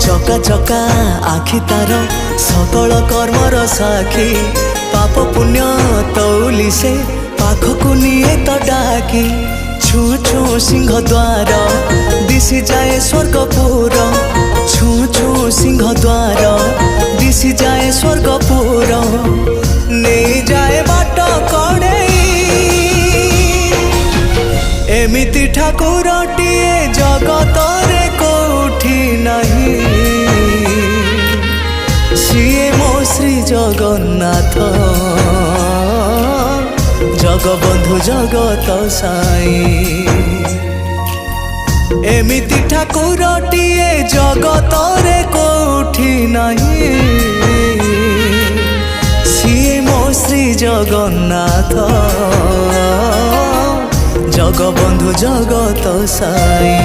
चका चका आखि तार सकल कर्मर साखी पाप पुण्य तौली से पाखकु निये तो डाकी छू छू सिंह द्वार दिशि जाए स्वर्गपुर छू छू सिंह द्वार दिशि जाए स्वर्गपुर नहीं जाए बाट कड़े एमिति ठाकुरटिए जगतरे कोठी नहीं सिए मो श्री जगन्नाथ जगबंधु जगत साई एमिति ठाकुरटिए जगतरे कोठी नहीं सिए मो श्री जगन्नाथ जगबंधु जगत साई।